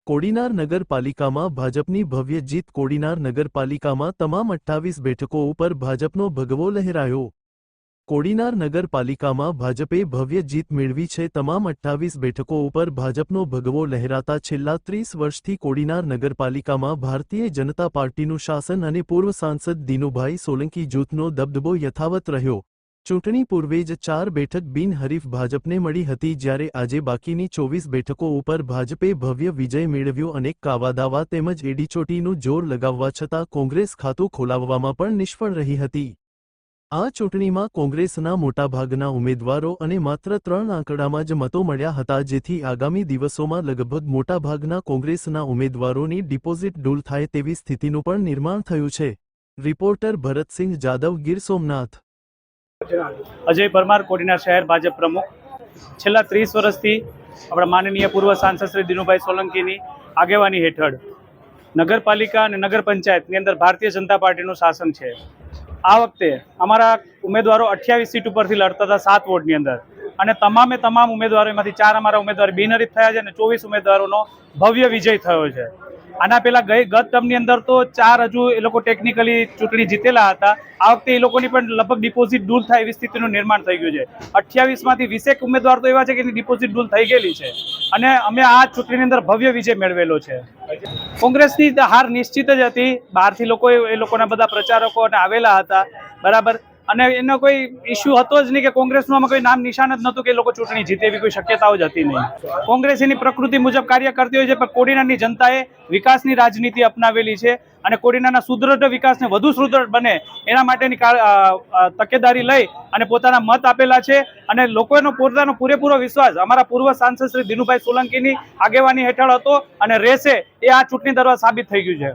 કોડીનાર નગરપાલિકામાં ભાજપની ભવ્ય જીત। કોડીનાર નગરપાલિકામાં તમામ 28 બેઠકો ઉપર ભાજપનો ભગવો લહેરાયો। કોડીનાર નગરપાલિકામાં ભાજપે ભવ્ય જીત મેળવી છે। તમામ 28 બેઠકો ઉપર ભાજપનો ભગવો લહેરાતા છેલ્લા 30 વર્ષથી કોડીનાર નગરપાલિકામાં ભારતીય જનતા પાર્ટીનું શાસન અને પૂર્વ સાંસદ દિનુભાઈ સોલંકી જૂથનો દબદબો યથાવત રહ્યો। ચૂંટણી પૂર્વે જ 4 બેઠક બિનહરીફ ભાજપને મળી હતી, જ્યારે આજે બાકીની 24 બેઠકો ઉપર ભાજપે ભવ્ય વિજય મેળવ્યો। અનેક કાવાદાવા તેમજ એડીચોટીનું જોર લગાવવા છતાં કોંગ્રેસ ખાતું ખોલાવવામાં પણ નિષ્ફળ રહી હતી। આ ચૂંટણીમાં કોંગ્રેસના મોટાભાગના ઉમેદવારો અને માત્ર 3 આંકડામાં જ મતો મળ્યા હતા, જેથી આગામી દિવસોમાં લગભગ મોટાભાગના કોંગ્રેસના ઉમેદવારોની ડિપોઝિટ ડૂલ થાય તેવી સ્થિતિનું પણ નિર્માણ થયું છે। રિપોર્ટર ભરતસિંહ જાદવ, ગીર સોમનાથ। અજય પરમાર, કોડીનાર શહેર ભાજપ પ્રમુખ। છેલ્લા 30 વર્ષથી આપણા માનનીય પૂર્વ સાંસદ શ્રી દિનુભાઈ સોલંકીની આગેવાની હેઠળ નગરપાલિકા અને નગર પંચાયતની અંદર ભારતીય જનતા પાર્ટીનું શાસન છે। આ વખતે અમારા ઉમેદવારો 28 સીટ ઉપરથી લડતા હતા 7 વોર્ડની અંદર, અને તમામ ઉમેદવારોમાંથી 4 અમારા ઉમેદવાર બિનહરીફ થયા છે અને 24 ઉમેદવારોનો ભવ્ય વિજય થયો છે। આના પહેલા ગત ટર્મની અંદર તો 4 હજુ એ લોકો ટેકનિકલી ચૂંટણી જીતેલા હતા। આ વખતે એ લોકોની પણ લગભગ ડિપોઝિટ ડૂલ થાય એવી સ્થિતિનું નિર્માણ થઈ ગયું છે। 28 માંથી 20 ઉમેદવાર તો એવા છે કે એની ડિપોઝિટ ડૂલ થઈ ગયેલી છે, અને અમે આ ચૂંટણીની અંદર ભવ્ય વિજય મેળવેલો છે। કોંગ્રેસની હાર નિશ્ચિત જ હતી। બહારથી લોકો એ લોકોના બધા પ્રચારકો આવેલા હતા, બરાબર, અને એનો કોઈ ઇસ્યુ હતો જ નહીં કે કોંગ્રેસનું આમાં કોઈ નામ નિશાન જ નહોતું કે એ લોકો ચૂંટણી જીતે એવી કોઈ શક્યતાઓ જ હતી નહીં। કોંગ્રેસ એની પ્રકૃતિ મુજબ કાર્ય કરતી હોય છે, પણ કોડીનારની જનતાએ વિકાસની રાજનીતિ અપનાવેલી છે, અને કોડીનારના સુદૃઢ વિકાસને વધુ સુદૃઢ બને એના માટેની તકેદારી લઈ અને પોતાના મત આપેલા છે। અને લોકોનો પોતાનો પૂરેપૂરો વિશ્વાસ અમારા પૂર્વ સાંસદ શ્રી દિનુભાઈ સોલંકીની આગેવાની હેઠળ હતો અને રહેશે, એ આ ચૂંટણી દરમિયાન સાબિત થઈ ગયું છે।